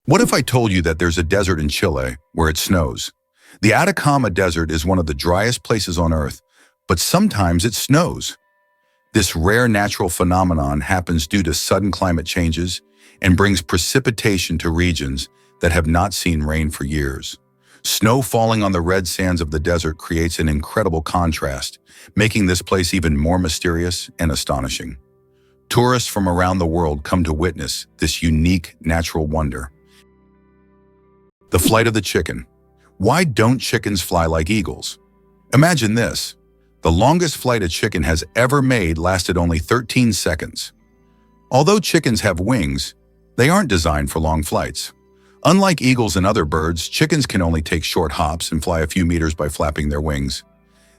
What if I told you that there's a desert in Chile where it snows? The Atacama Desert is one of the driest places on Earth, but sometimes it snows. This rare natural phenomenon happens due to sudden climate changes and brings precipitation to regions that have not seen rain for years. Snow falling on the red sands of the desert creates an incredible contrast, making this place even more mysterious and astonishing. Tourists from around the world come to witness this unique natural wonder. The flight of the chicken. Why don't chickens fly like eagles? Imagine this. The longest flight a chicken has ever made lasted only 13 seconds. Although chickens have wings, they aren't designed for long flights. Unlike eagles and other birds, chickens can only take short hops and fly a few meters by flapping their wings.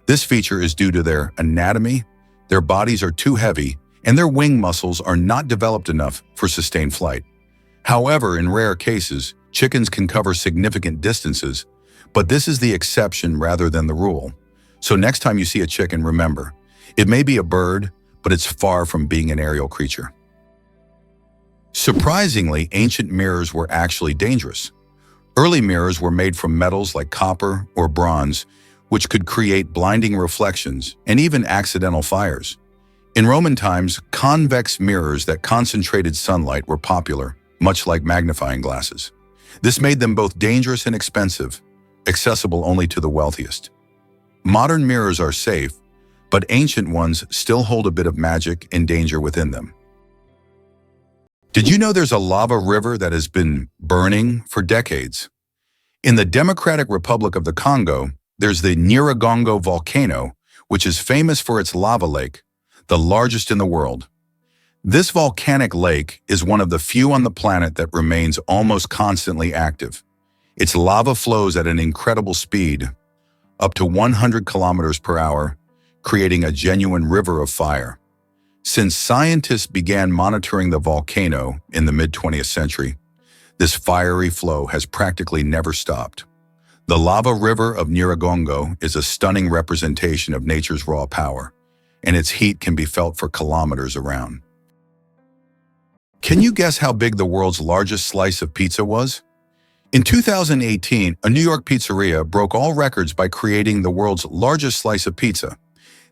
This feature is due to their anatomy. Their bodies are too heavy, and their wing muscles are not developed enough for sustained flight. However, in rare cases, chickens can cover significant distances, but this is the exception rather than the rule. So next time you see a chicken, remember, it may be a bird, but it's far from being an aerial creature. Surprisingly, ancient mirrors were actually dangerous. Early mirrors were made from metals like copper or bronze, which could create blinding reflections and even accidental fires. In Roman times, convex mirrors that concentrated sunlight were popular, much like magnifying glasses. This made them both dangerous and expensive, accessible only to the wealthiest. Modern mirrors are safe, but ancient ones still hold a bit of magic and danger within them. Did you know there's a lava river that has been burning for decades? In the Democratic Republic of the Congo, there's the Nyiragongo volcano, which is famous for its lava lake, the largest in the world. This volcanic lake is one of the few on the planet that remains almost constantly active. Its lava flows at an incredible speed, up to 100 kilometers per hour, creating a genuine river of fire. Since scientists began monitoring the volcano in the mid-20th century, this fiery flow has practically never stopped. The lava river of Nyiragongo is a stunning representation of nature's raw power, and its heat can be felt for kilometers around. Can you guess how big the world's largest slice of pizza was? In 2018, a New York pizzeria broke all records by creating the world's largest slice of pizza.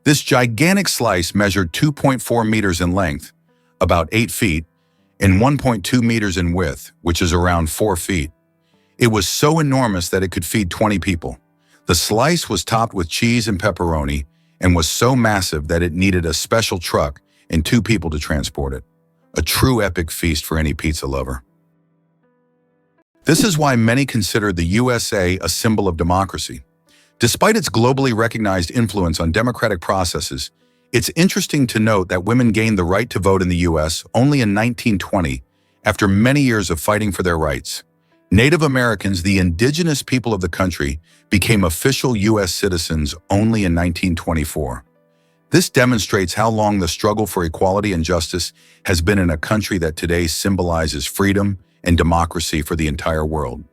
This gigantic slice measured 2.4 meters in length, about 8 feet, and 1.2 meters in width, which is around 4 feet. It was so enormous that it could feed 20 people. The slice was topped with cheese and pepperoni and was so massive that it needed a special truck and 2 people to transport it. A true epic feast for any pizza lover. This is why many consider the USA a symbol of democracy. Despite its globally recognized influence on democratic processes, it's interesting to note that women gained the right to vote in the US only in 1920, after many years of fighting for their rights. Native Americans, the indigenous people of the country, became official US citizens only in 1924. This demonstrates how long the struggle for equality and justice has been in a country that today symbolizes freedom and democracy for the entire world.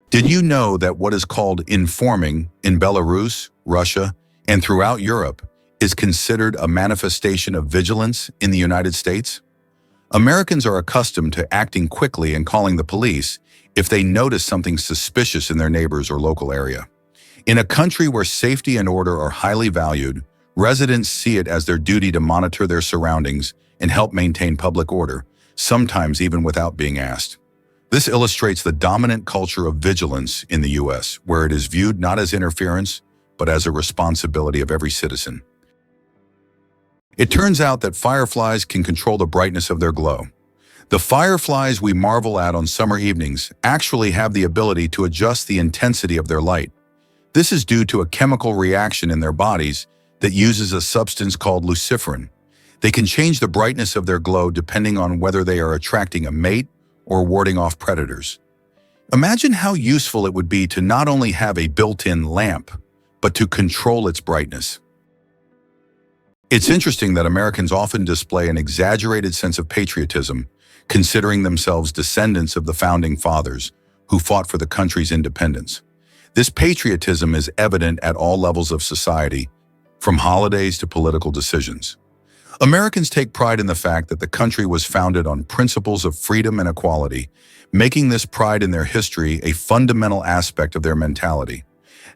Did you know that what is called informing in Belarus, Russia, and throughout Europe is considered a manifestation of vigilance in the United States? Americans are accustomed to acting quickly and calling the police if they notice something suspicious in their neighbors or local area. In a country where safety and order are highly valued, residents see it as their duty to monitor their surroundings and help maintain public order, sometimes even without being asked. This illustrates the dominant culture of vigilance in the US, where it is viewed not as interference, but as a responsibility of every citizen. It turns out that fireflies can control the brightness of their glow. The fireflies we marvel at on summer evenings actually have the ability to adjust the intensity of their light. This is due to a chemical reaction in their bodies that uses a substance called luciferin. They can change the brightness of their glow depending on whether they are attracting a mate or warding off predators. Imagine how useful it would be to not only have a built-in lamp, but to control its brightness. It's interesting that Americans often display an exaggerated sense of patriotism, considering themselves descendants of the founding fathers who fought for the country's independence. This patriotism is evident at all levels of society, from holidays to political decisions. Americans take pride in the fact that the country was founded on principles of freedom and equality, making this pride in their history a fundamental aspect of their mentality.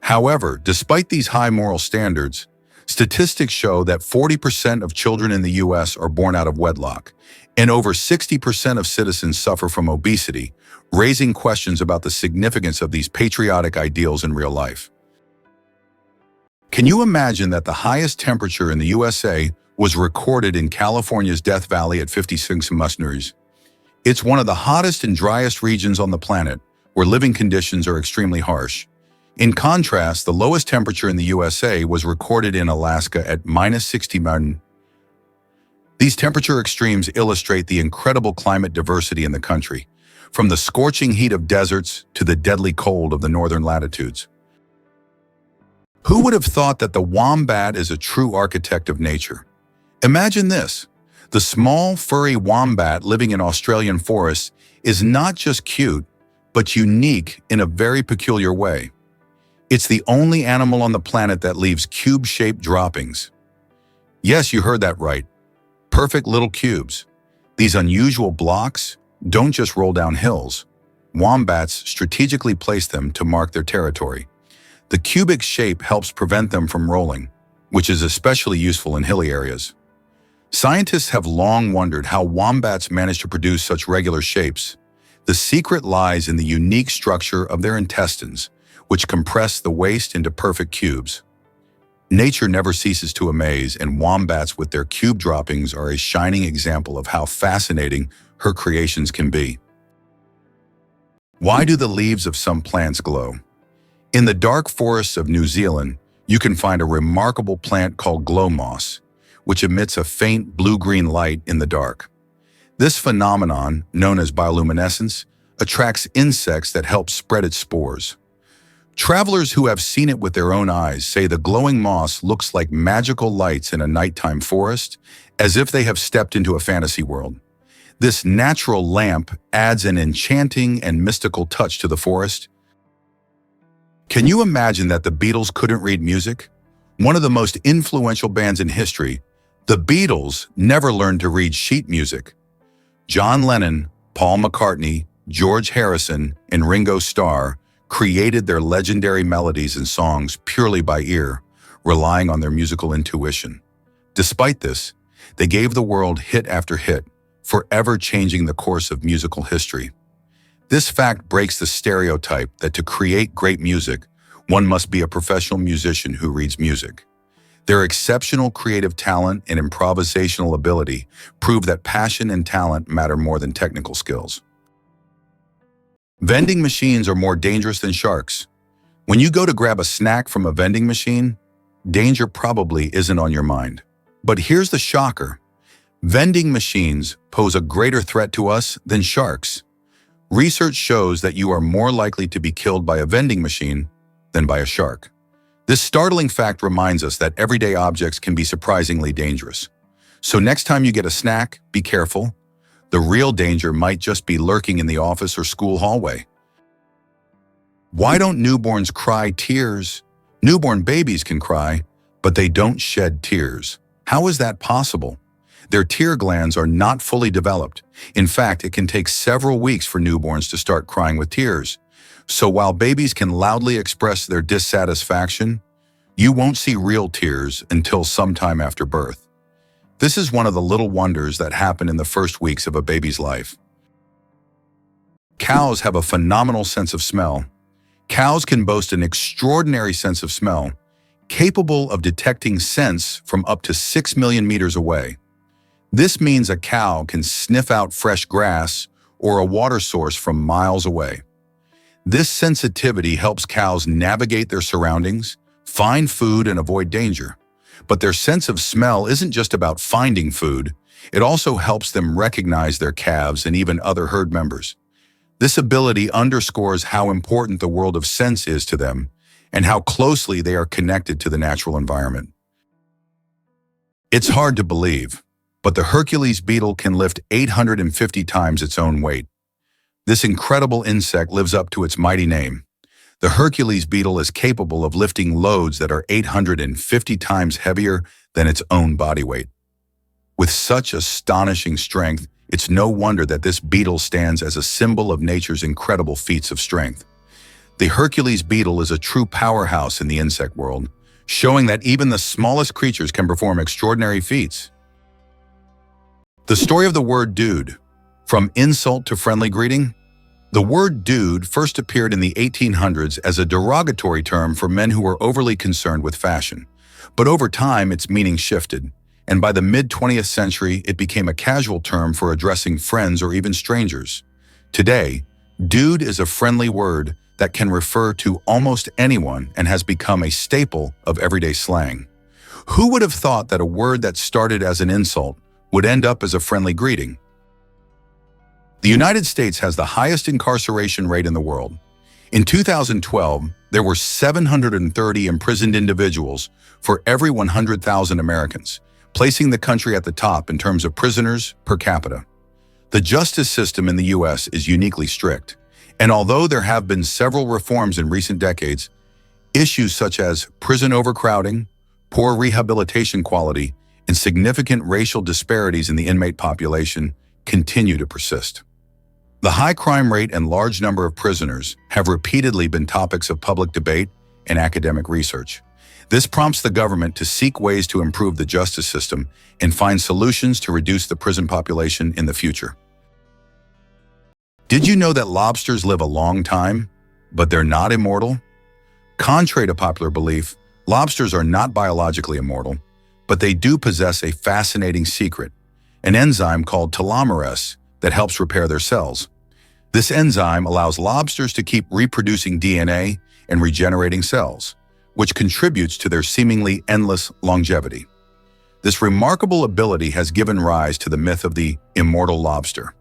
However, despite these high moral standards, statistics show that 40% of children in the U.S. are born out of wedlock, and over 60% of citizens suffer from obesity, raising questions about the significance of these patriotic ideals in real life. Can you imagine that the highest temperature in the USA was recorded in California's Death Valley at 56 degrees? It's one of the hottest and driest regions on the planet, where living conditions are extremely harsh. In contrast, the lowest temperature in the USA was recorded in Alaska at -60 . These temperature extremes illustrate the incredible climate diversity in the country, from the scorching heat of deserts to the deadly cold of the northern latitudes. Who would have thought that the wombat is a true architect of nature? Imagine this. The small, furry wombat living in Australian forests is not just cute, but unique in a very peculiar way. It's the only animal on the planet that leaves cube-shaped droppings. Yes, you heard that right. Perfect little cubes. These unusual blocks don't just roll down hills. Wombats strategically place them to mark their territory. The cubic shape helps prevent them from rolling, which is especially useful in hilly areas. Scientists have long wondered how wombats manage to produce such regular shapes. The secret lies in the unique structure of their intestines, which compress the waste into perfect cubes. Nature never ceases to amaze, and wombats with their cube droppings are a shining example of how fascinating her creations can be. Why do the leaves of some plants glow? In the dark forests of New Zealand, you can find a remarkable plant called glow moss, which emits a faint blue-green light in the dark. This phenomenon, known as bioluminescence, attracts insects that help spread its spores. Travelers who have seen it with their own eyes say the glowing moss looks like magical lights in a nighttime forest, as if they have stepped into a fantasy world. This natural lamp adds an enchanting and mystical touch to the forest. Can you imagine that the Beatles couldn't read music? One of the most influential bands in history, the Beatles never learned to read sheet music. John Lennon, Paul McCartney, George Harrison, and Ringo Starr created their legendary melodies and songs purely by ear, relying on their musical intuition. Despite this, they gave the world hit after hit, forever changing the course of musical history. This fact breaks the stereotype that to create great music, one must be a professional musician who reads music. Their exceptional creative talent and improvisational ability prove that passion and talent matter more than technical skills. Vending machines are more dangerous than sharks. When you go to grab a snack from a vending machine, danger probably isn't on your mind. But here's the shocker. Vending machines pose a greater threat to us than sharks. Research shows that you are more likely to be killed by a vending machine than by a shark. This startling fact reminds us that everyday objects can be surprisingly dangerous. So next time you get a snack, be careful. The real danger might just be lurking in the office or school hallway. Why don't newborns cry tears? Newborn babies can cry, but they don't shed tears. How is that possible? Their tear glands are not fully developed. In fact, it can take several weeks for newborns to start crying with tears. So while babies can loudly express their dissatisfaction, you won't see real tears until sometime after birth. This is one of the little wonders that happen in the first weeks of a baby's life. Cows have a phenomenal sense of smell. Cows can boast an extraordinary sense of smell, capable of detecting scents from up to 6 million meters away. This means a cow can sniff out fresh grass or a water source from miles away. This sensitivity helps cows navigate their surroundings, find food, and avoid danger. But their sense of smell isn't just about finding food. It also helps them recognize their calves and even other herd members. This ability underscores how important the world of scents is to them and how closely they are connected to the natural environment. It's hard to believe, but the Hercules beetle can lift 850 times its own weight. This incredible insect lives up to its mighty name. The Hercules beetle is capable of lifting loads that are 850 times heavier than its own body weight. With such astonishing strength, it's no wonder that this beetle stands as a symbol of nature's incredible feats of strength. The Hercules beetle is a true powerhouse in the insect world, showing that even the smallest creatures can perform extraordinary feats. The story of the word dude. From insult to friendly greeting? The word dude first appeared in the 1800s as a derogatory term for men who were overly concerned with fashion. But over time, its meaning shifted, and by the mid-20th century, it became a casual term for addressing friends or even strangers. Today, dude is a friendly word that can refer to almost anyone and has become a staple of everyday slang. Who would have thought that a word that started as an insult would end up as a friendly greeting? The United States has the highest incarceration rate in the world. In 2012, there were 730 imprisoned individuals for every 100,000 Americans, placing the country at the top in terms of prisoners per capita. The justice system in the U.S. is uniquely strict, and although there have been several reforms in recent decades, issues such as prison overcrowding, poor rehabilitation quality, and significant racial disparities in the inmate population continue to persist. The high crime rate and large number of prisoners have repeatedly been topics of public debate and academic research. This prompts the government to seek ways to improve the justice system and find solutions to reduce the prison population in the future. Did you know that lobsters live a long time, but they're not immortal? Contrary to popular belief, lobsters are not biologically immortal, but they do possess a fascinating secret, an enzyme called telomerase that helps repair their cells. This enzyme allows lobsters to keep reproducing DNA and regenerating cells, which contributes to their seemingly endless longevity. This remarkable ability has given rise to the myth of the immortal lobster.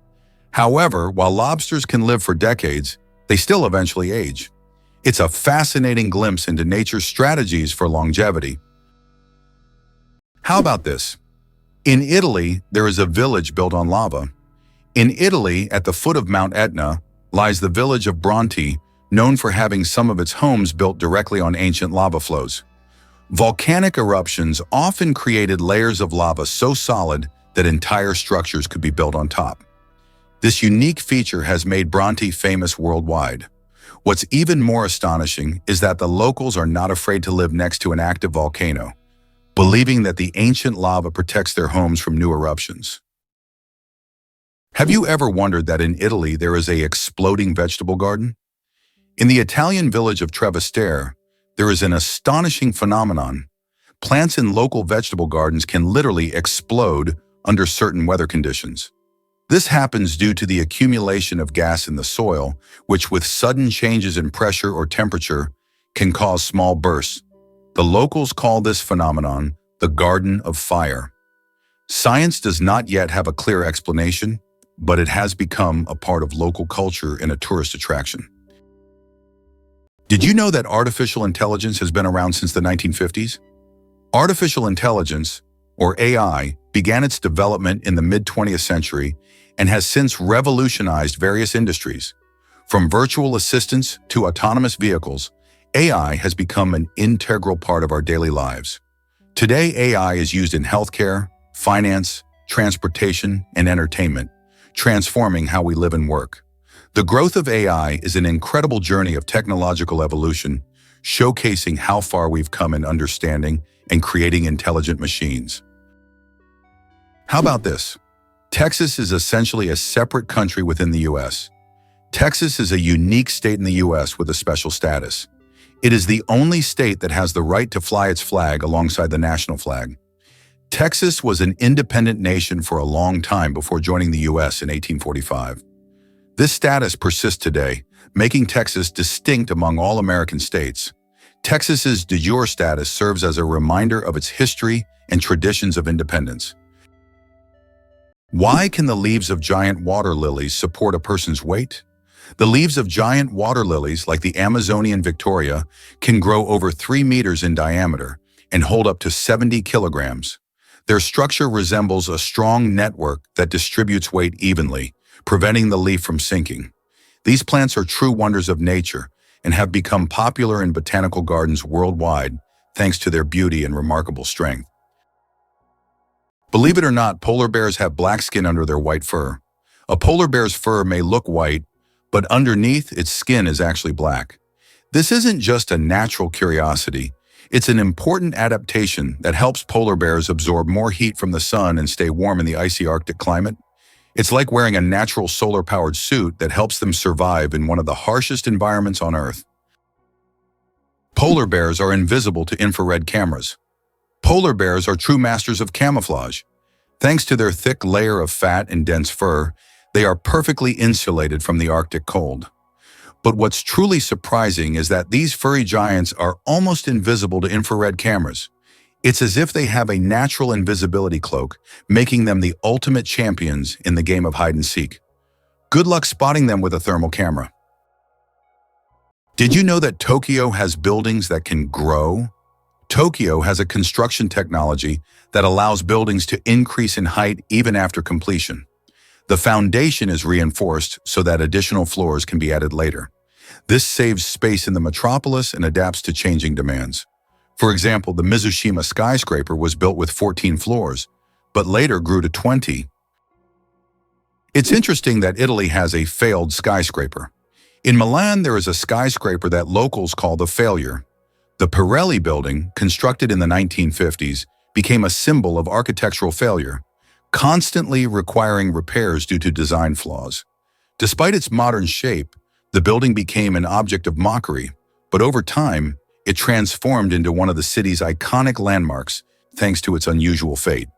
However, while lobsters can live for decades, they still eventually age. It's a fascinating glimpse into nature's strategies for longevity. How about this? In Italy, there is a village built on lava. In Italy, at the foot of Mount Etna, lies the village of Bronte, known for having some of its homes built directly on ancient lava flows. Volcanic eruptions often created layers of lava so solid that entire structures could be built on top. This unique feature has made Bronte famous worldwide. What's even more astonishing is that the locals are not afraid to live next to an active volcano, believing that the ancient lava protects their homes from new eruptions. Have you ever wondered that in Italy there is an exploding vegetable garden? In the Italian village of Trevestare, there is an astonishing phenomenon. Plants in local vegetable gardens can literally explode under certain weather conditions. This happens due to the accumulation of gas in the soil, which with sudden changes in pressure or temperature can cause small bursts. The locals call this phenomenon the Garden of Fire. Science does not yet have a clear explanation, but it has become a part of local culture and a tourist attraction. Did you know that artificial intelligence has been around since the 1950s? Artificial intelligence, or AI, began its development in the mid-20th century and has since revolutionized various industries. From virtual assistants to autonomous vehicles, AI has become an integral part of our daily lives. Today, AI is used in healthcare, finance, transportation, and entertainment, transforming how we live and work. The growth of AI is an incredible journey of technological evolution, showcasing how far we've come in understanding and creating intelligent machines. How about this? Texas is essentially a separate country within the U.S. Texas is a unique state in the U.S. with a special status. It is the only state that has the right to fly its flag alongside the national flag. Texas was an independent nation for a long time before joining the U.S. in 1845. This status persists today, making Texas distinct among all American states. Texas's de jure status serves as a reminder of its history and traditions of independence. Why can the leaves of giant water lilies support a person's weight? The leaves of giant water lilies, like the Amazonian Victoria, can grow over 3 meters in diameter and hold up to 70 kilograms. Their structure resembles a strong network that distributes weight evenly, preventing the leaf from sinking. These plants are true wonders of nature and have become popular in botanical gardens worldwide thanks to their beauty and remarkable strength. Believe it or not, polar bears have black skin under their white fur. A polar bear's fur may look white, but underneath, its skin is actually black. This isn't just a natural curiosity. It's an important adaptation that helps polar bears absorb more heat from the sun and stay warm in the icy Arctic climate. It's like wearing a natural solar-powered suit that helps them survive in one of the harshest environments on Earth. Polar bears are invisible to infrared cameras. Polar bears are true masters of camouflage. Thanks to their thick layer of fat and dense fur, they are perfectly insulated from the Arctic cold. But what's truly surprising is that these furry giants are almost invisible to infrared cameras. It's as if they have a natural invisibility cloak, making them the ultimate champions in the game of hide and seek. Good luck spotting them with a thermal camera. Did you know that Tokyo has buildings that can grow? Tokyo has a construction technology that allows buildings to increase in height even after completion. The foundation is reinforced so that additional floors can be added later. This saves space in the metropolis and adapts to changing demands. For example, the Mizushima skyscraper was built with 14 floors, but later grew to 20. It's interesting that Italy has a failed skyscraper. In Milan, there is a skyscraper that locals call the failure. The Pirelli building, constructed in the 1950s, became a symbol of architectural failure, constantly requiring repairs due to design flaws. Despite its modern shape, the building became an object of mockery, but over time, it transformed into one of the city's iconic landmarks thanks to its unusual fate.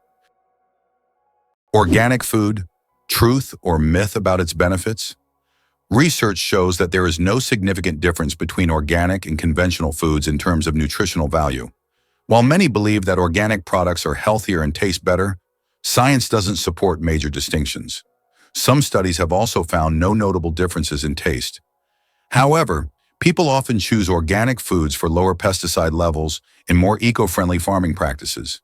Organic food, truth or myth about its benefits? Research shows that there is no significant difference between organic and conventional foods in terms of nutritional value. While many believe that organic products are healthier and taste better, science doesn't support major distinctions. Some studies have also found no notable differences in taste. However, people often choose organic foods for lower pesticide levels and more eco-friendly farming practices.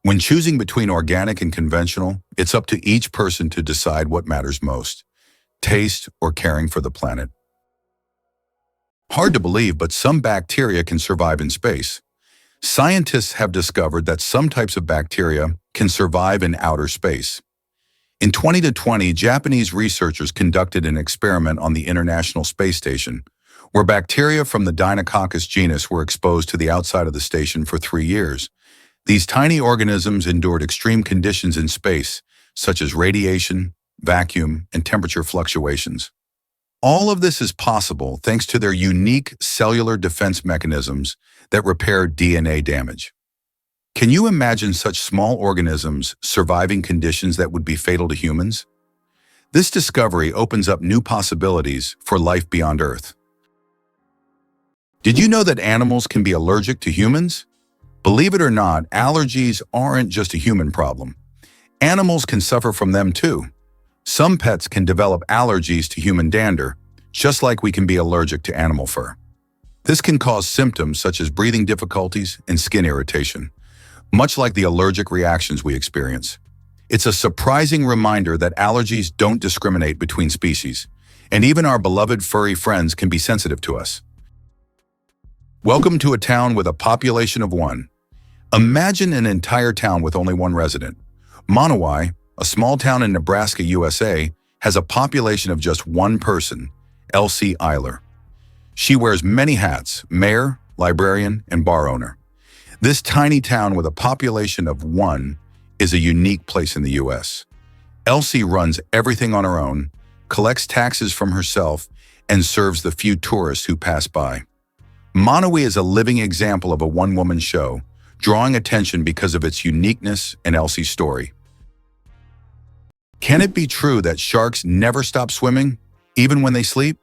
When choosing between organic and conventional, it's up to each person to decide what matters most: taste or caring for the planet. Hard to believe, but some bacteria can survive in space. Scientists have discovered that some types of bacteria can survive in outer space. In 2020, Japanese researchers conducted an experiment on the International Space Station, where bacteria from the Deinococcus genus were exposed to the outside of the station for 3 years. These tiny organisms endured extreme conditions in space, such as radiation, vacuum, and temperature fluctuations. All of this is possible thanks to their unique cellular defense mechanisms that repair DNA damage. Can you imagine such small organisms surviving conditions that would be fatal to humans? This discovery opens up new possibilities for life beyond Earth. Did you know that animals can be allergic to humans? Believe it or not, allergies aren't just a human problem. Animals can suffer from them too. Some pets can develop allergies to human dander, just like we can be allergic to animal fur. This can cause symptoms such as breathing difficulties and skin irritation, much like the allergic reactions we experience. It's a surprising reminder that allergies don't discriminate between species, and even our beloved furry friends can be sensitive to us. Welcome to a town with a population of 1. Imagine an entire town with only 1 resident. Monowai, a small town in Nebraska, USA, has a population of just 1 person, Elsie Eiler. She wears many hats: mayor, librarian, and bar owner. This tiny town with a population of 1 is a unique place in the U.S. Elsie runs everything on her own, collects taxes from herself, and serves the few tourists who pass by. Monowai is a living example of a one-woman show, drawing attention because of its uniqueness and Elsie's story. Can it be true that sharks never stop swimming, even when they sleep?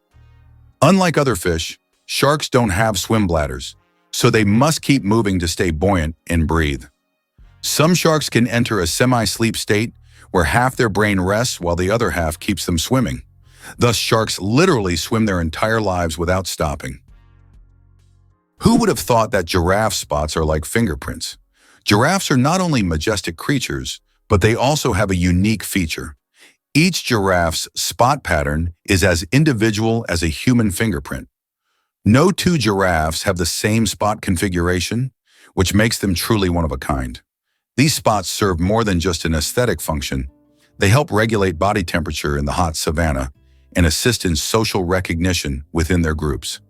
Unlike other fish, sharks don't have swim bladders, so they must keep moving to stay buoyant and breathe. Some sharks can enter a semi-sleep state where half their brain rests while the other half keeps them swimming. Thus, sharks literally swim their entire lives without stopping. Who would have thought that giraffe spots are like fingerprints? Giraffes are not only majestic creatures, but they also have a unique feature. Each giraffe's spot pattern is as individual as a human fingerprint. No 2 giraffes have the same spot configuration, which makes them truly one of a kind. These spots serve more than just an aesthetic function. They help regulate body temperature in the hot savanna and assist in social recognition within their groups.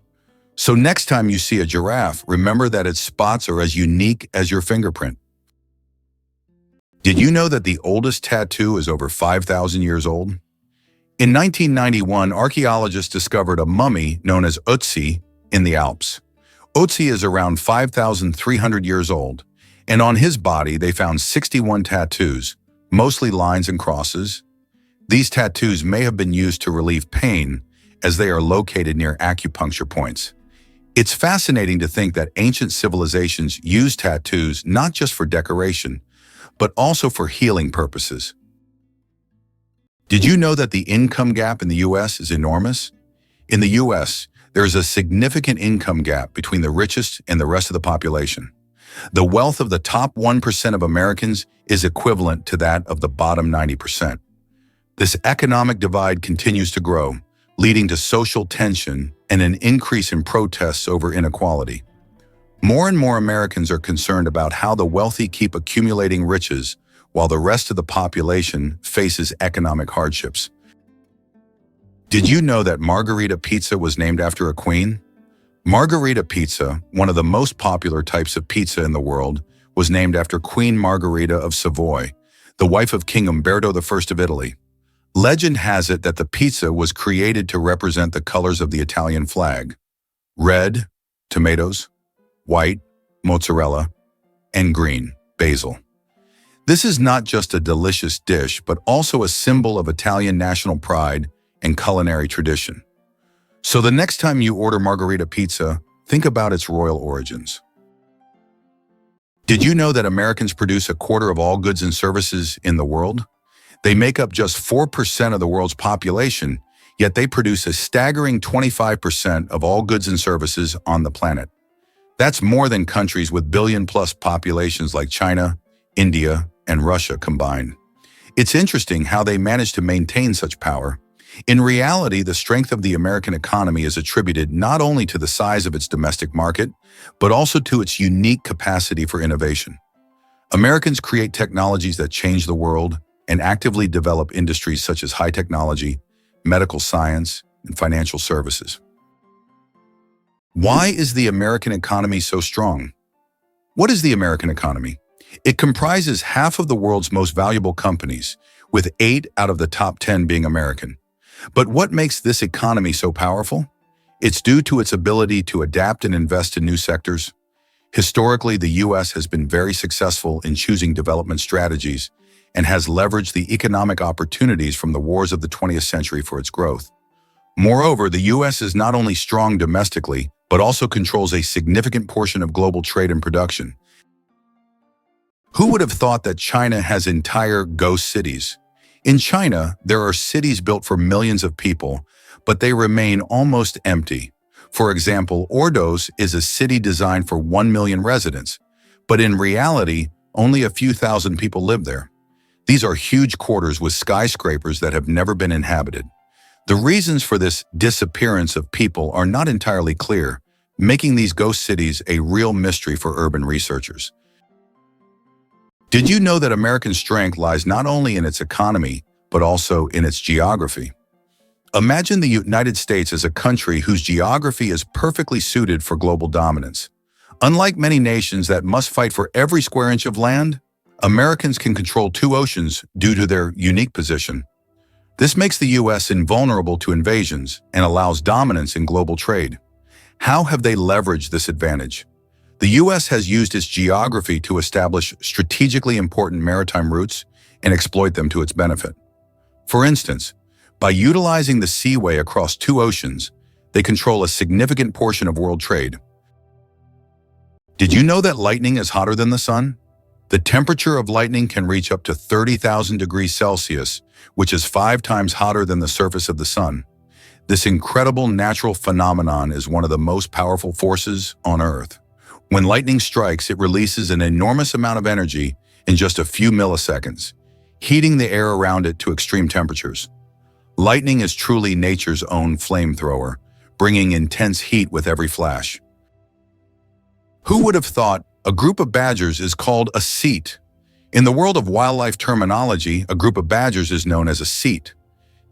So next time you see a giraffe, remember that its spots are as unique as your fingerprint. Did you know that the oldest tattoo is over 5,000 years old? In 1991, archaeologists discovered a mummy known as Ötzi in the Alps. Ötzi is around 5,300 years old, and on his body they found 61 tattoos, mostly lines and crosses. These tattoos may have been used to relieve pain, as they are located near acupuncture points. It's fascinating to think that ancient civilizations used tattoos not just for decoration, but also for healing purposes. Did you know that the income gap in the U.S. is enormous? In the U.S., there is a significant income gap between the richest and the rest of the population. The wealth of the top 1% of Americans is equivalent to that of the bottom 90%. This economic divide continues to grow, leading to social tension and an increase in protests over inequality. More and more Americans are concerned about how the wealthy keep accumulating riches while the rest of the population faces economic hardships. Did you know that margarita pizza was named after a queen? Margarita pizza, one of the most popular types of pizza in the world, was named after Queen Margherita of Savoy, the wife of King Umberto I of Italy. Legend has it that the pizza was created to represent the colors of the Italian flag: red, tomatoes; white, mozzarella; and green, basil. This is not just a delicious dish, but also a symbol of Italian national pride and culinary tradition. So the next time you order margherita pizza, think about its royal origins. Did you know that Americans produce a quarter of all goods and services in the world? They make up just 4% of the world's population, yet they produce a staggering 25% of all goods and services on the planet. That's more than countries with billion-plus populations like China, India, and Russia combined. It's interesting how they manage to maintain such power. In reality, the strength of the American economy is attributed not only to the size of its domestic market, but also to its unique capacity for innovation. Americans create technologies that change the world and actively develop industries such as high technology, medical science, and financial services. Why is the American economy so strong? What is the American economy? It comprises half of the world's most valuable companies, with 8 out of the top 10 being American. But what makes this economy so powerful? It's due to its ability to adapt and invest in new sectors. Historically, the U.S. has been very successful in choosing development strategies and has leveraged the economic opportunities from the wars of the 20th century for its growth. Moreover, the U.S. is not only strong domestically, but also controls a significant portion of global trade and production. Who would have thought that China has entire ghost cities? In China, there are cities built for millions of people, but they remain almost empty. For example, Ordos is a city designed for 1 million residents, but in reality, only a few thousand people live there. These are huge quarters with skyscrapers that have never been inhabited. The reasons for this disappearance of people are not entirely clear, making these ghost cities a real mystery for urban researchers. Did you know that American strength lies not only in its economy, but also in its geography? Imagine the United States as a country whose geography is perfectly suited for global dominance. Unlike many nations that must fight for every square inch of land, Americans can control 2 oceans due to their unique position. This makes the U.S. invulnerable to invasions and allows dominance in global trade. How have they leveraged this advantage? The U.S. has used its geography to establish strategically important maritime routes and exploit them to its benefit. For instance, by utilizing the seaway across 2 oceans, they control a significant portion of world trade. Did you know that lightning is hotter than the sun? The temperature of lightning can reach up to 30,000 degrees Celsius, which is 5 times hotter than the surface of the sun. This incredible natural phenomenon is one of the most powerful forces on Earth. When lightning strikes, it releases an enormous amount of energy in just a few milliseconds, heating the air around it to extreme temperatures. Lightning is truly nature's own flamethrower, bringing intense heat with every flash. Who would have thought a group of badgers is called a seat? In the world of wildlife terminology, a group of badgers is known as a seat.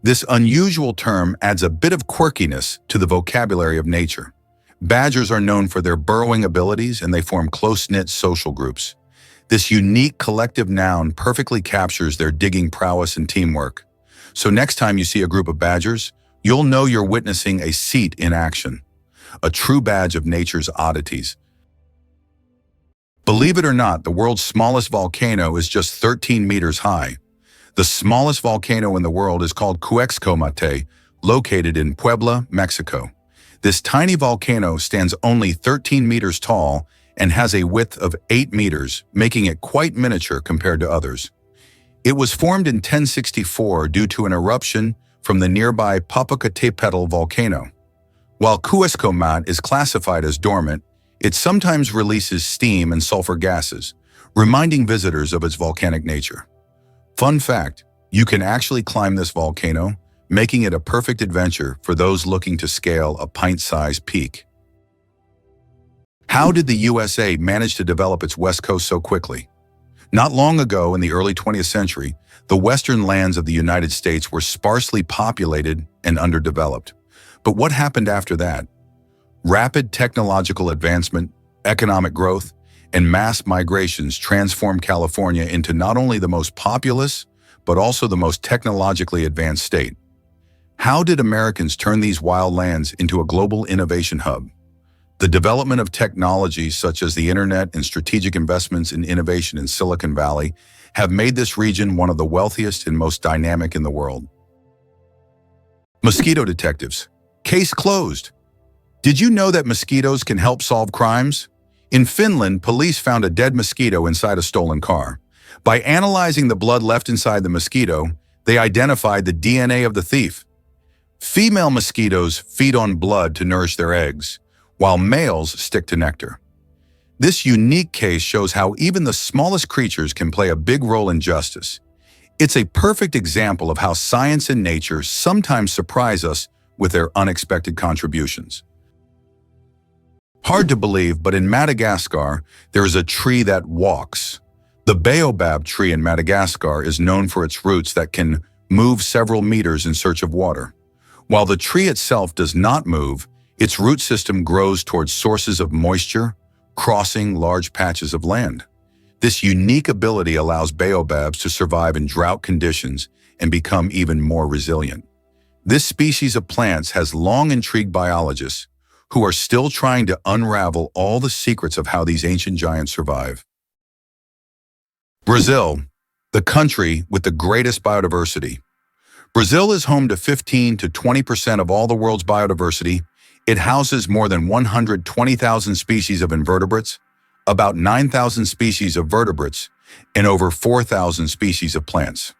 This unusual term adds a bit of quirkiness to the vocabulary of nature. Badgers are known for their burrowing abilities and they form close-knit social groups. This unique collective noun perfectly captures their digging prowess and teamwork. So next time you see a group of badgers, you'll know you're witnessing a seat in action, a true badge of nature's oddities. Believe it or not, the world's smallest volcano is just 13 meters high. The smallest volcano in the world is called Cuexcomate, located in Puebla, Mexico. This tiny volcano stands only 13 meters tall and has a width of 8 meters, making it quite miniature compared to others. It was formed in 1064 due to an eruption from the nearby Popocatépetl volcano. While Cuexcomate is classified as dormant, it sometimes releases steam and sulfur gases, reminding visitors of its volcanic nature. Fun fact, you can actually climb this volcano, making it a perfect adventure for those looking to scale a pint-sized peak. How did the USA manage to develop its west coast so quickly? Not long ago, in the early 20th century, the western lands of the United States were sparsely populated and underdeveloped. But what happened after that? Rapid technological advancement, economic growth, and mass migrations transformed California into not only the most populous, but also the most technologically advanced state. How did Americans turn these wild lands into a global innovation hub? The development of technologies such as the internet and strategic investments in innovation in Silicon Valley have made this region one of the wealthiest and most dynamic in the world. Mosquito detectives. Case closed. Did you know that mosquitoes can help solve crimes? In Finland, police found a dead mosquito inside a stolen car. By analyzing the blood left inside the mosquito, they identified the DNA of the thief. Female mosquitoes feed on blood to nourish their eggs, while males stick to nectar. This unique case shows how even the smallest creatures can play a big role in justice. It's a perfect example of how science and nature sometimes surprise us with their unexpected contributions. Hard to believe, but in Madagascar, there is a tree that walks. The baobab tree in Madagascar is known for its roots that can move several meters in search of water. While the tree itself does not move, its root system grows towards sources of moisture, crossing large patches of land. This unique ability allows baobabs to survive in drought conditions and become even more resilient. This species of plants has long intrigued biologists who are still trying to unravel all the secrets of how these ancient giants survive. Brazil, the country with the greatest biodiversity. Brazil is home to 15 to 20% of all the world's biodiversity. It houses more than 120,000 species of invertebrates, about 9,000 species of vertebrates, and over 4,000 species of plants.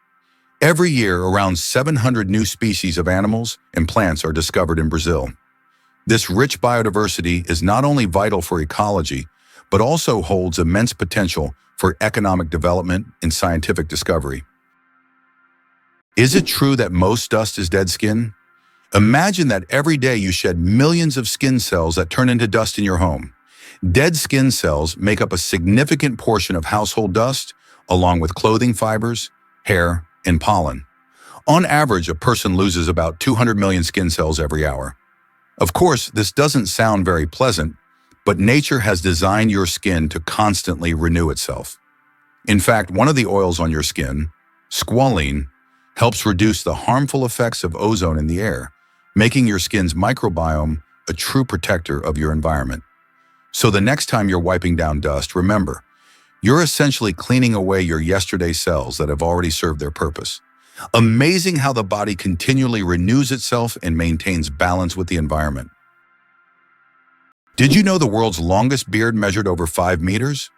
Every year, around 700 new species of animals and plants are discovered in Brazil. This rich biodiversity is not only vital for ecology, but also holds immense potential for economic development and scientific discovery. Is it true that most dust is dead skin? Imagine that every day you shed millions of skin cells that turn into dust in your home. Dead skin cells make up a significant portion of household dust, along with clothing fibers, hair, and pollen. On average, a person loses about 200 million skin cells every hour. Of course, this doesn't sound very pleasant, but nature has designed your skin to constantly renew itself. In fact, one of the oils on your skin, squalene, helps reduce the harmful effects of ozone in the air, making your skin's microbiome a true protector of your environment. So the next time you're wiping down dust, remember, you're essentially cleaning away your yesterday cells that have already served their purpose. Amazing how the body continually renews itself and maintains balance with the environment. Did you know the world's longest beard measured over 5 meters?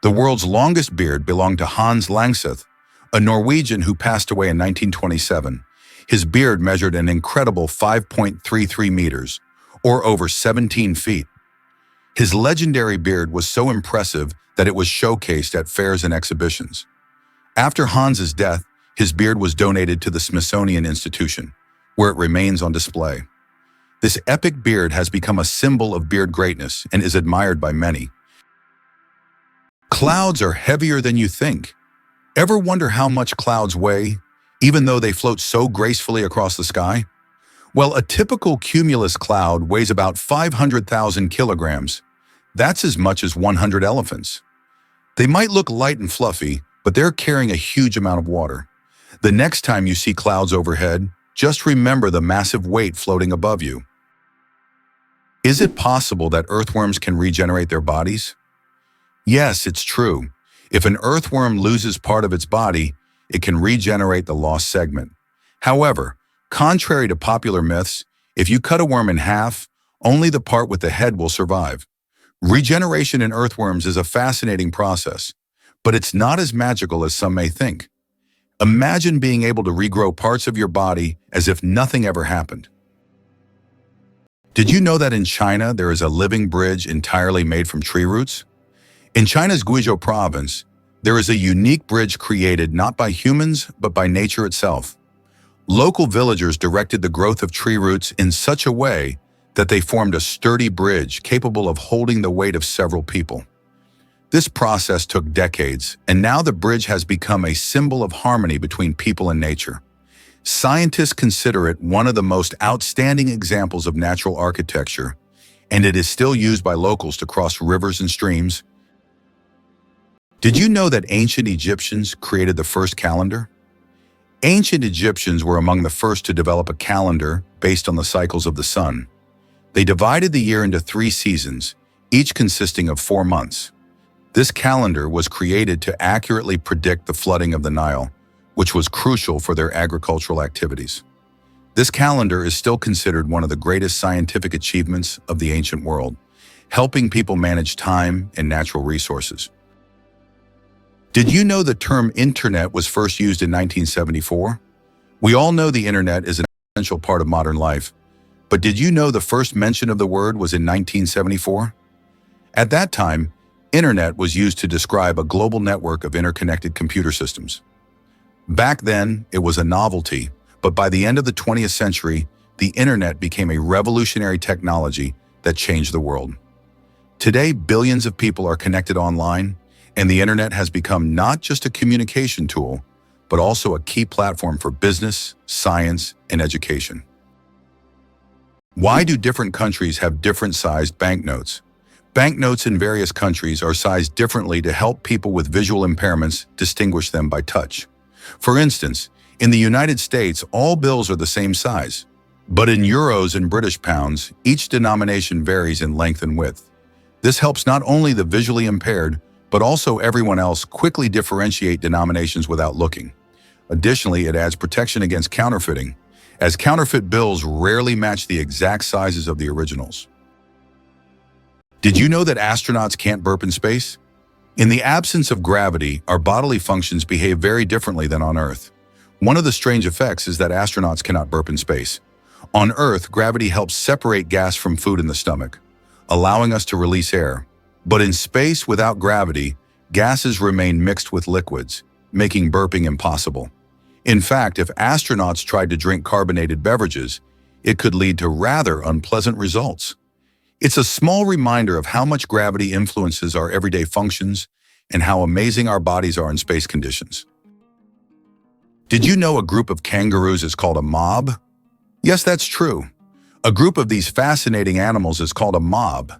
The world's longest beard belonged to Hans Langseth, a Norwegian who passed away in 1927. His beard measured an incredible 5.33 meters, or over 17 feet. His legendary beard was so impressive that it was showcased at fairs and exhibitions. After Hans's death, his beard was donated to the Smithsonian Institution, where it remains on display. This epic beard has become a symbol of beard greatness and is admired by many. Clouds are heavier than you think. Ever wonder how much clouds weigh, even though they float so gracefully across the sky? Well, a typical cumulus cloud weighs about 500,000 kilograms. That's as much as 100 elephants. They might look light and fluffy, but they're carrying a huge amount of water. The next time you see clouds overhead, just remember the massive weight floating above you. Is it possible that earthworms can regenerate their bodies? Yes, it's true. If an earthworm loses part of its body, it can regenerate the lost segment. However, contrary to popular myths, if you cut a worm in half, only the part with the head will survive. Regeneration in earthworms is a fascinating process, but it's not as magical as some may think. Imagine being able to regrow parts of your body as if nothing ever happened. Did you know that in China there is a living bridge entirely made from tree roots? In China's Guizhou province, there is a unique bridge created not by humans but by nature itself. Local villagers directed the growth of tree roots in such a way that they formed a sturdy bridge capable of holding the weight of several people. This process took decades, and now the bridge has become a symbol of harmony between people and nature. Scientists consider it one of the most outstanding examples of natural architecture, and it is still used by locals to cross rivers and streams. Did you know that ancient Egyptians created the first calendar? Ancient Egyptians were among the first to develop a calendar based on the cycles of the sun. They divided the year into 3 seasons, each consisting of 4 months. This calendar was created to accurately predict the flooding of the Nile, which was crucial for their agricultural activities. This calendar is still considered one of the greatest scientific achievements of the ancient world, helping people manage time and natural resources. Did you know the term internet was first used in 1974? We all know the internet is an essential part of modern life, but did you know the first mention of the word was in 1974? At that time, internet was used to describe a global network of interconnected computer systems. Back then, it was a novelty, but by the end of the 20th century, the internet became a revolutionary technology that changed the world. Today, billions of people are connected online, and the internet has become not just a communication tool, but also a key platform for business, science, and education. Why do different countries have different sized banknotes? Banknotes in various countries are sized differently to help people with visual impairments distinguish them by touch. For instance, in the United States, all bills are the same size, but in euros and British pounds, each denomination varies in length and width. This helps not only the visually impaired, but also everyone else quickly differentiate denominations without looking. Additionally, it adds protection against counterfeiting, as counterfeit bills rarely match the exact sizes of the originals. Did you know that astronauts can't burp in space? In the absence of gravity, our bodily functions behave very differently than on Earth. One of the strange effects is that astronauts cannot burp in space. On Earth, gravity helps separate gas from food in the stomach, allowing us to release air. But in space without gravity, gases remain mixed with liquids, making burping impossible. In fact, if astronauts tried to drink carbonated beverages, it could lead to rather unpleasant results. It's a small reminder of how much gravity influences our everyday functions and how amazing our bodies are in space conditions. Did you know a group of kangaroos is called a mob? Yes, that's true. A group of these fascinating animals is called a mob,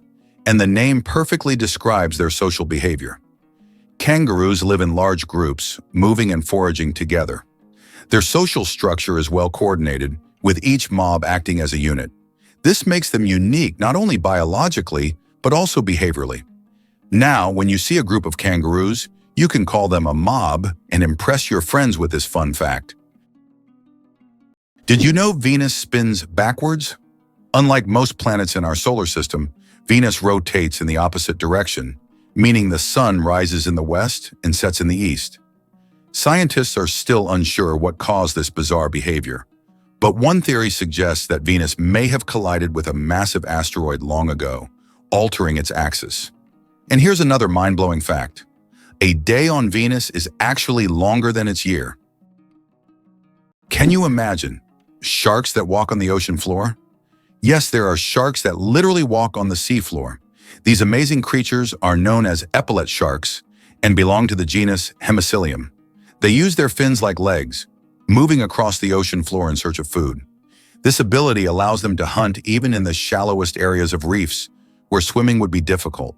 and the name perfectly describes their social behavior. Kangaroos live in large groups, moving and foraging together. Their social structure is well coordinated, with each mob acting as a unit. This makes them unique not only biologically, but also behaviorally. Now, when you see a group of kangaroos, you can call them a mob and impress your friends with this fun fact. Did you know Venus spins backwards? Unlike most planets in our solar system, Venus rotates in the opposite direction, meaning the sun rises in the west and sets in the east. Scientists are still unsure what caused this bizarre behavior, but one theory suggests that Venus may have collided with a massive asteroid long ago, altering its axis. And here's another mind-blowing fact. A day on Venus is actually longer than its year. Can you imagine sharks that walk on the ocean floor? Yes, there are sharks that literally walk on the seafloor. These amazing creatures are known as epaulet sharks and belong to the genus Hemicillium. They use their fins like legs, moving across the ocean floor in search of food. This ability allows them to hunt even in the shallowest areas of reefs, where swimming would be difficult.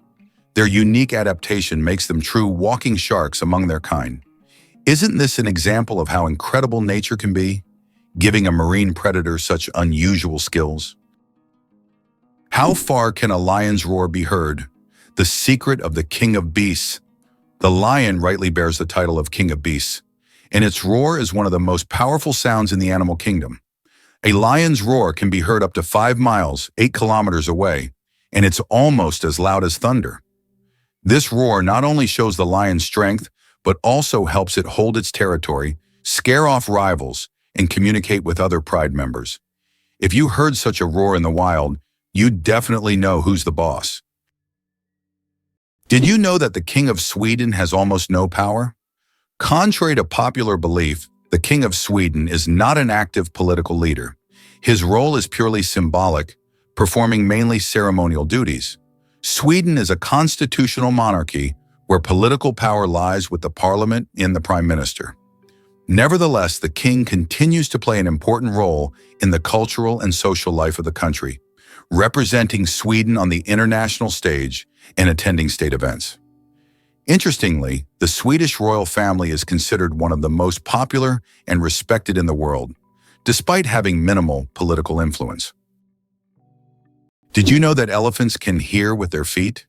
Their unique adaptation makes them true walking sharks among their kind. Isn't this an example of how incredible nature can be, giving a marine predator such unusual skills? How far can a lion's roar be heard? The secret of the king of beasts. The lion rightly bears the title of king of beasts, and its roar is one of the most powerful sounds in the animal kingdom. A lion's roar can be heard up to 5 miles, 8 kilometers away, and it's almost as loud as thunder. This roar not only shows the lion's strength, but also helps it hold its territory, scare off rivals, and communicate with other pride members. If you heard such a roar in the wild, you'd definitely know who's the boss. Did you know that the King of Sweden has almost no power? Contrary to popular belief, the King of Sweden is not an active political leader. His role is purely symbolic, performing mainly ceremonial duties. Sweden is a constitutional monarchy where political power lies with the parliament and the prime minister. Nevertheless, the king continues to play an important role in the cultural and social life of the country, representing Sweden on the international stage and attending state events. Interestingly, the Swedish royal family is considered one of the most popular and respected in the world, despite having minimal political influence. Did you know that elephants can hear with their feet?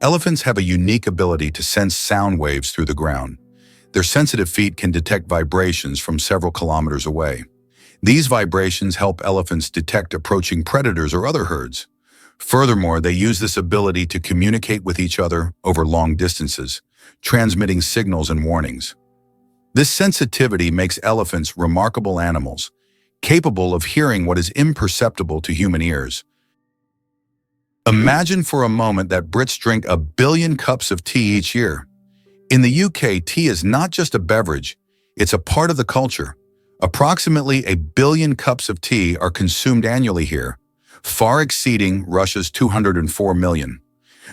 Elephants have a unique ability to sense sound waves through the ground. Their sensitive feet can detect vibrations from several kilometers away. These vibrations help elephants detect approaching predators or other herds. Furthermore, they use this ability to communicate with each other over long distances, transmitting signals and warnings. This sensitivity makes elephants remarkable animals, capable of hearing what is imperceptible to human ears. Imagine for a moment that Brits drink 1 billion cups of tea each year. In the UK, tea is not just a beverage, it's a part of the culture. Approximately 1 billion cups of tea are consumed annually here, far exceeding Russia's 204 million.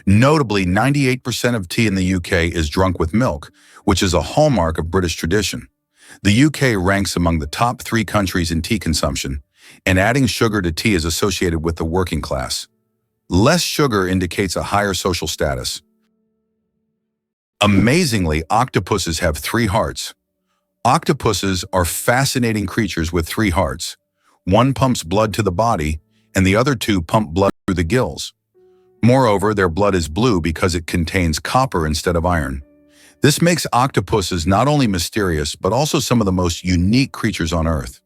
Notably, 98% of tea in the UK is drunk with milk, which is a hallmark of British tradition. The UK ranks among the top 3 countries in tea consumption, and adding sugar to tea is associated with the working class. Less sugar indicates a higher social status. Amazingly, octopuses have 3 hearts. Octopuses are fascinating creatures with 3 hearts. One pumps blood to the body, and the other 2 pump blood through the gills. Moreover, their blood is blue because it contains copper instead of iron. This makes octopuses not only mysterious, but also some of the most unique creatures on Earth.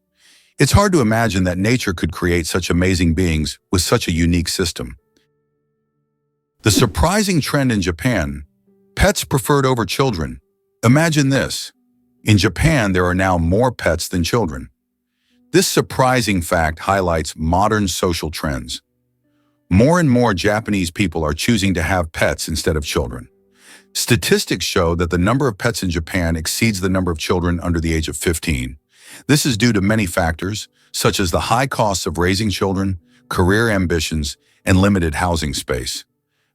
It's hard to imagine that nature could create such amazing beings with such a unique system. The surprising trend in Japan: pets preferred over children. Imagine this. In Japan, there are now more pets than children. This surprising fact highlights modern social trends. More and more Japanese people are choosing to have pets instead of children. Statistics show that the number of pets in Japan exceeds the number of children under the age of 15. This is due to many factors, such as the high costs of raising children, career ambitions, and limited housing space.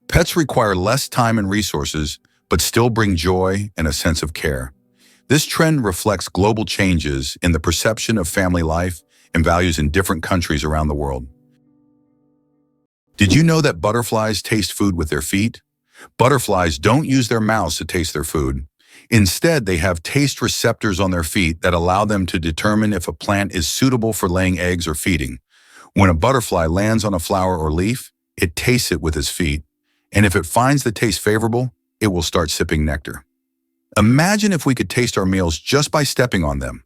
Pets require less time and resources, but still bring joy and a sense of care. This trend reflects global changes in the perception of family life and values in different countries around the world. Did you know that butterflies taste food with their feet? Butterflies don't use their mouths to taste their food. Instead, they have taste receptors on their feet that allow them to determine if a plant is suitable for laying eggs or feeding. When a butterfly lands on a flower or leaf, it tastes it with its feet, and if it finds the taste favorable, it will start sipping nectar. Imagine if we could taste our meals just by stepping on them.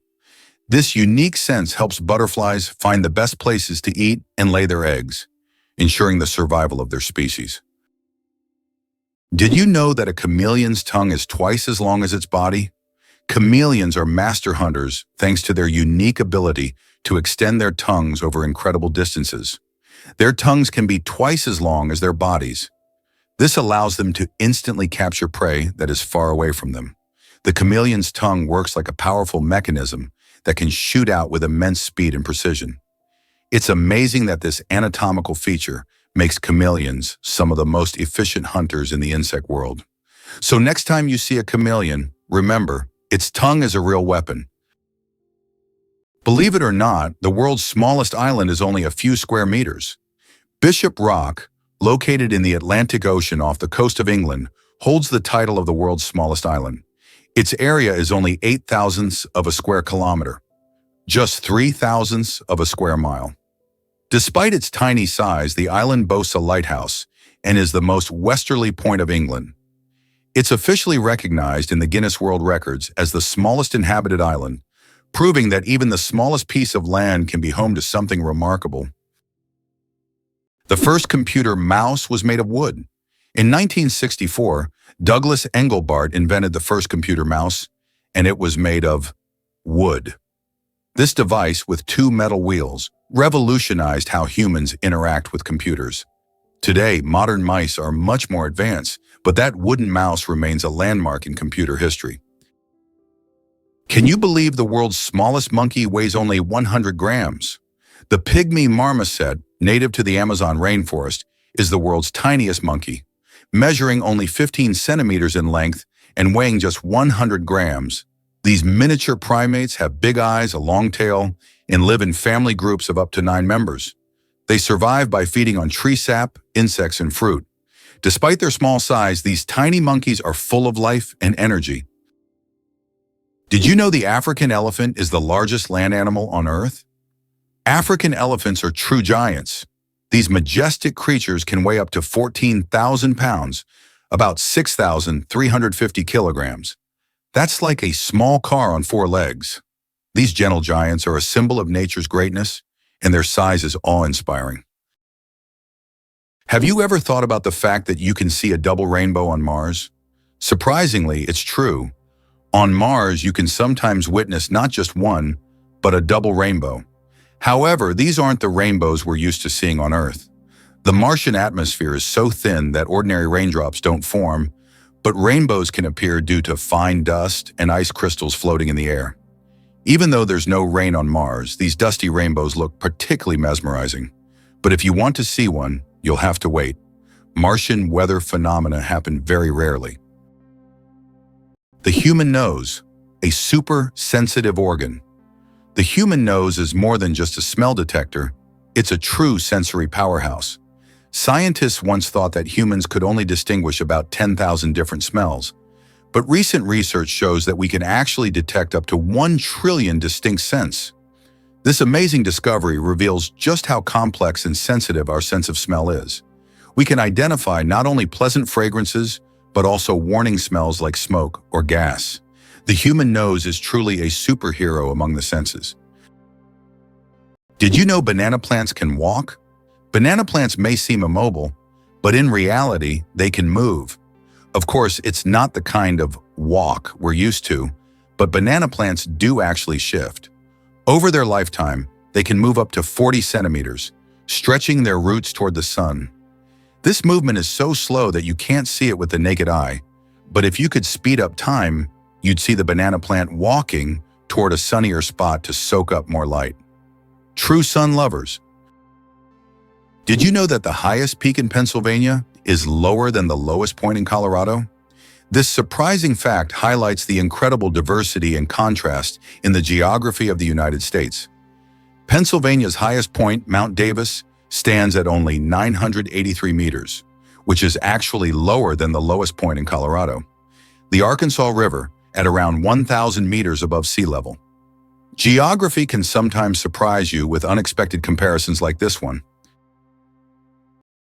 This unique sense helps butterflies find the best places to eat and lay their eggs, ensuring the survival of their species. Did you know that a chameleon's tongue is twice as long as its body? Chameleons are master hunters thanks to their unique ability to extend their tongues over incredible distances. Their tongues can be twice as long as their bodies. This allows them to instantly capture prey that is far away from them. The chameleon's tongue works like a powerful mechanism that can shoot out with immense speed and precision. It's amazing that this anatomical feature makes chameleons some of the most efficient hunters in the insect world. So next time you see a chameleon, remember, Its tongue is a real weapon. Believe it or not, the world's smallest island is only a few square meters. Bishop Rock, located in the Atlantic Ocean off the coast of England, holds the title of the world's smallest island. Its area is only 8 thousandths of a square kilometer, just 3 thousandths of a square mile. Despite its tiny size, the island boasts a lighthouse and is the most westerly point of England. It's officially recognized in the Guinness World Records as the smallest inhabited island, proving that even the smallest piece of land can be home to something remarkable. The first computer mouse was made of wood. In 1964, Douglas Engelbart invented the first computer mouse, and it was made of wood. This device, with 2 metal wheels, revolutionized how humans interact with computers. Today, modern mice are much more advanced, but that wooden mouse remains a landmark in computer history. Can you believe the world's smallest monkey weighs only 100 grams? The pygmy marmoset, native to the Amazon rainforest, is the world's tiniest monkey, measuring only 15 centimeters in length and weighing just 100 grams. These miniature primates have big eyes, a long tail, and live in family groups of up to 9 members. They survive by feeding on tree sap, insects, and fruit. Despite their small size, these tiny monkeys are full of life and energy. Did you know the African elephant is the largest land animal on Earth? African elephants are true giants. These majestic creatures can weigh up to 14,000 pounds, about 6,350 kilograms. That's like a small car on 4 legs. These gentle giants are a symbol of nature's greatness, and their size is awe-inspiring. Have you ever thought about the fact that you can see a double rainbow on Mars? Surprisingly, it's true. On Mars, you can sometimes witness not just one, but a double rainbow. However, these aren't the rainbows we're used to seeing on Earth. The Martian atmosphere is so thin that ordinary raindrops don't form, but rainbows can appear due to fine dust and ice crystals floating in the air. Even though there's no rain on Mars, these dusty rainbows look particularly mesmerizing. But if you want to see one, you'll have to wait. Martian weather phenomena happen very rarely. The human nose, a super sensitive organ. The human nose is more than just a smell detector. It's a true sensory powerhouse. Scientists once thought that humans could only distinguish about 10,000 different smells. But recent research shows that we can actually detect up to 1 trillion distinct scents. This amazing discovery reveals just how complex and sensitive our sense of smell is. We can identify not only pleasant fragrances, but also warning smells like smoke or gas. The human nose is truly a superhero among the senses. Did you know banana plants can walk? Banana plants may seem immobile, but in reality, they can move. Of course, it's not the kind of walk we're used to, but banana plants do actually shift. Over their lifetime, they can move up to 40 centimeters, stretching their roots toward the sun. This movement is so slow that you can't see it with the naked eye, but if you could speed up time, you'd see the banana plant walking toward a sunnier spot to soak up more light. True sun lovers. Did you know that the highest peak in Pennsylvania is lower than the lowest point in Colorado? This surprising fact highlights the incredible diversity and contrast in the geography of the United States. Pennsylvania's highest point, Mount Davis, stands at only 983 meters, which is actually lower than the lowest point in Colorado. The Arkansas River, at around 1,000 meters above sea level. Geography can sometimes surprise you with unexpected comparisons like this one.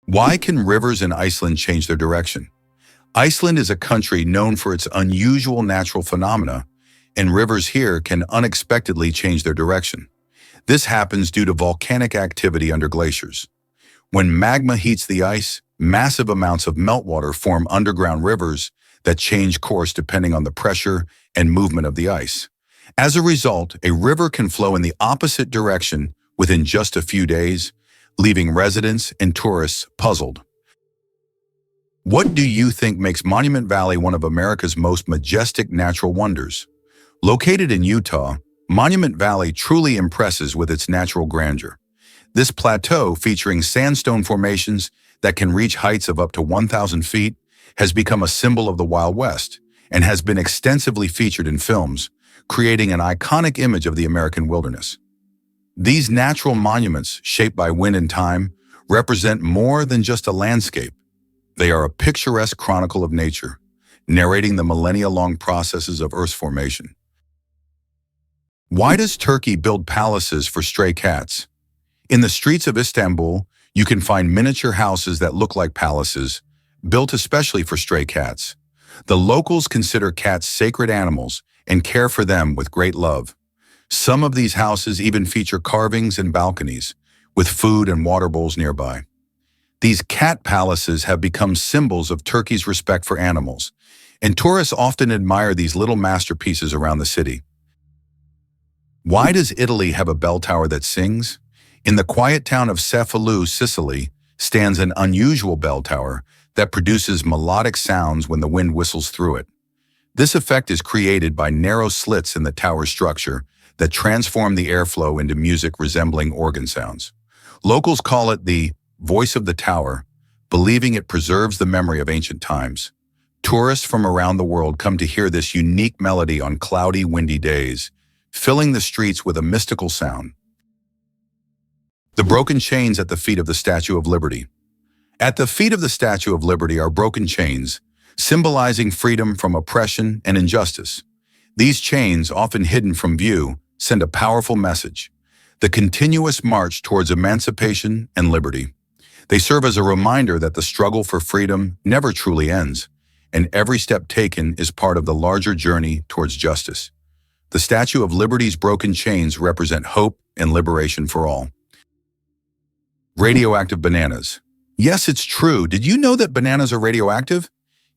Why can rivers in Iceland change their direction? Iceland is a country known for its unusual natural phenomena, and rivers here can unexpectedly change their direction. This happens due to volcanic activity under glaciers. When magma heats the ice, massive amounts of meltwater form underground rivers that change course depending on the pressure and movement of the ice. As a result, a river can flow in the opposite direction within just a few days, leaving residents and tourists puzzled. What do you think makes Monument Valley one of America's most majestic natural wonders? Located in Utah, Monument Valley truly impresses with its natural grandeur. This plateau, featuring sandstone formations that can reach heights of up to 1,000 feet, has become a symbol of the Wild West, and has been extensively featured in films, creating an iconic image of the American wilderness. These natural monuments, shaped by wind and time, represent more than just a landscape. They are a picturesque chronicle of nature, narrating the millennia-long processes of Earth's formation. Why does Turkey build palaces for stray cats? In the streets of Istanbul, you can find miniature houses that look like palaces, built especially for stray cats. The locals consider cats sacred animals and care for them with great love. Some of these houses even feature carvings and balconies, with food and water bowls nearby. These cat palaces have become symbols of Turkey's respect for animals, and tourists often admire these little masterpieces around the city. Why does Italy have a bell tower that sings? In the quiet town of Cefalù, Sicily, stands an unusual bell tower that produces melodic sounds when the wind whistles through it. This effect is created by narrow slits in the tower's structure that transform the airflow into music resembling organ sounds. Locals call it the voice of the tower, believing it preserves the memory of ancient times. Tourists from around the world come to hear this unique melody on cloudy, windy days, filling the streets with a mystical sound. The broken chains at the feet of the Statue of Liberty. At the feet of the Statue of Liberty are broken chains, symbolizing freedom from oppression and injustice. These chains, often hidden from view, send a powerful message: the continuous march towards emancipation and liberty. They serve as a reminder that the struggle for freedom never truly ends, and every step taken is part of the larger journey towards justice. The Statue of Liberty's broken chains represent hope and liberation for all. Radioactive bananas. Yes, it's true. Did you know that bananas are radioactive?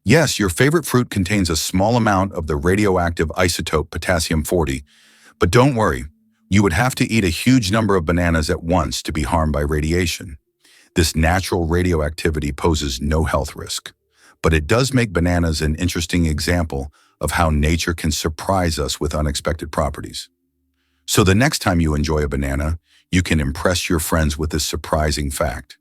Yes, your favorite fruit contains a small amount of the radioactive isotope potassium-40. But don't worry, you would have to eat a huge number of bananas at once to be harmed by radiation. This natural radioactivity poses no health risk, but it does make bananas an interesting example of how nature can surprise us with unexpected properties. So the next time you enjoy a banana, you can impress your friends with this surprising fact.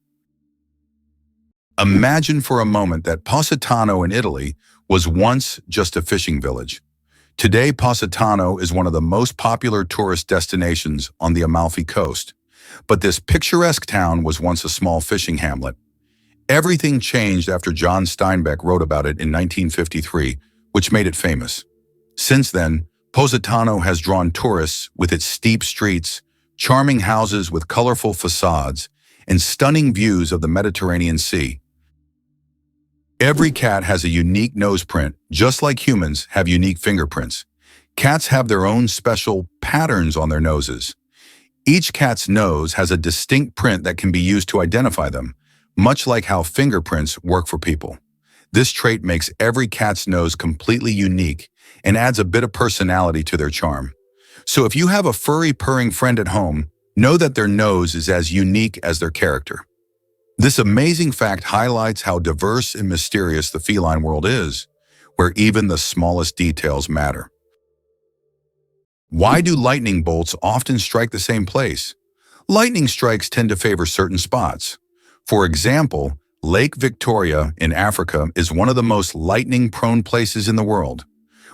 Imagine for a moment that Positano in Italy was once just a fishing village. Today, Positano is one of the most popular tourist destinations on the Amalfi Coast. But this picturesque town was once a small fishing hamlet. Everything changed after John Steinbeck wrote about it in 1953, which made it famous. Since then, Positano has drawn tourists with its steep streets, charming houses with colorful facades, and stunning views of the Mediterranean Sea. Every cat has a unique nose print, just like humans have unique fingerprints. Cats have their own special patterns on their noses. Each cat's nose has a distinct print that can be used to identify them, much like how fingerprints work for people. This trait makes every cat's nose completely unique and adds a bit of personality to their charm. So if you have a furry, purring friend at home, know that their nose is as unique as their character. This amazing fact highlights how diverse and mysterious the feline world is, where even the smallest details matter. Why do lightning bolts often strike the same place? Lightning strikes tend to favor certain spots. For example, Lake Victoria in Africa is one of the most lightning-prone places in the world.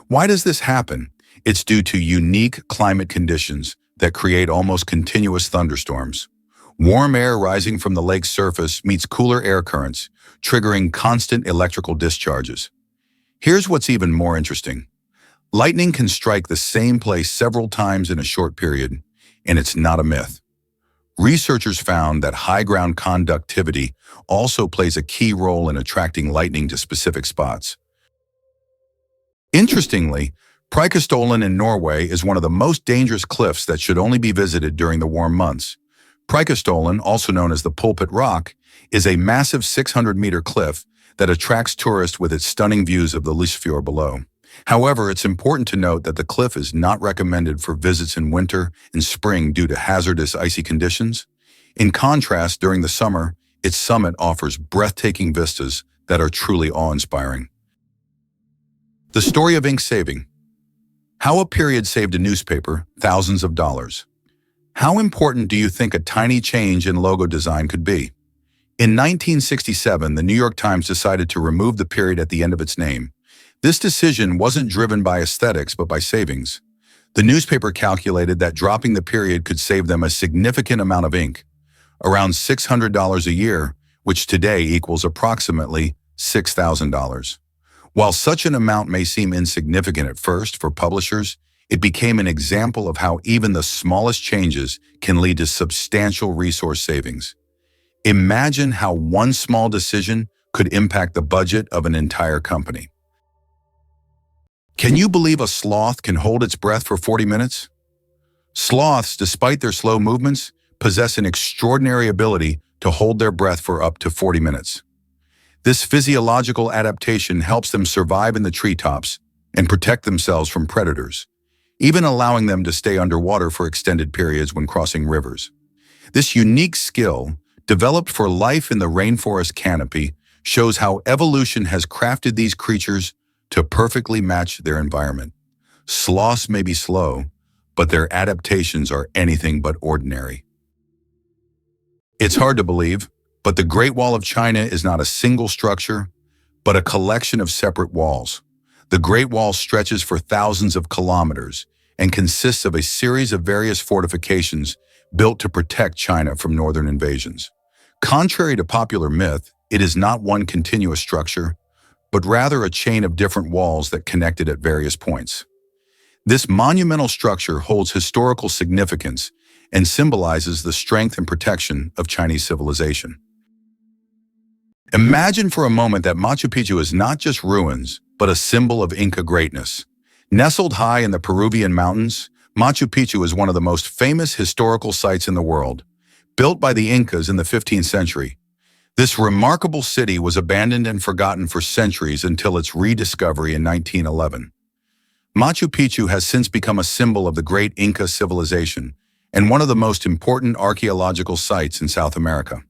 Why does this happen? It's due to unique climate conditions that create almost continuous thunderstorms. Warm air rising from the lake's surface meets cooler air currents, triggering constant electrical discharges. Here's what's even more interesting. Lightning can strike the same place several times in a short period, and it's not a myth. Researchers found that high ground conductivity also plays a key role in attracting lightning to specific spots. Interestingly, Preikestolen in Norway is one of the most dangerous cliffs that should only be visited during the warm months. Preikestolen, also known as the Pulpit Rock, is a massive 600-meter cliff that attracts tourists with its stunning views of the Lysefjord below. However, it's important to note that the cliff is not recommended for visits in winter and spring due to hazardous icy conditions. In contrast, during the summer, its summit offers breathtaking vistas that are truly awe-inspiring. The story of ink saving. How a period saved a newspaper thousands of dollars. How important do you think a tiny change in logo design could be? In 1967, the New York Times decided to remove the period at the end of its name. This decision wasn't driven by aesthetics but by savings. The newspaper calculated that dropping the period could save them a significant amount of ink, around $600 a year, which today equals approximately $6,000. While such an amount may seem insignificant at first for publishers, it became an example of how even the smallest changes can lead to substantial resource savings. Imagine how one small decision could impact the budget of an entire company. Can you believe a sloth can hold its breath for 40 minutes? Sloths, despite their slow movements, possess an extraordinary ability to hold their breath for up to 40 minutes. This physiological adaptation helps them survive in the treetops and protect themselves from predators, even allowing them to stay underwater for extended periods when crossing rivers. This unique skill, developed for life in the rainforest canopy, shows how evolution has crafted these creatures to perfectly match their environment. Sloths may be slow, but their adaptations are anything but ordinary. It's hard to believe, but the Great Wall of China is not a single structure, but a collection of separate walls. The Great Wall stretches for thousands of kilometers and consists of a series of various fortifications built to protect China from northern invasions. Contrary to popular myth, it is not one continuous structure, but rather a chain of different walls that connect it at various points. This monumental structure holds historical significance and symbolizes the strength and protection of Chinese civilization. Imagine for a moment that Machu Picchu is not just ruins, but a symbol of Inca greatness. Nestled high in the Peruvian mountains, Machu Picchu is one of the most famous historical sites in the world. Built by the Incas in the 15th century, this remarkable city was abandoned and forgotten for centuries until its rediscovery in 1911. Machu Picchu has since become a symbol of the great Inca civilization and one of the most important archaeological sites in South America.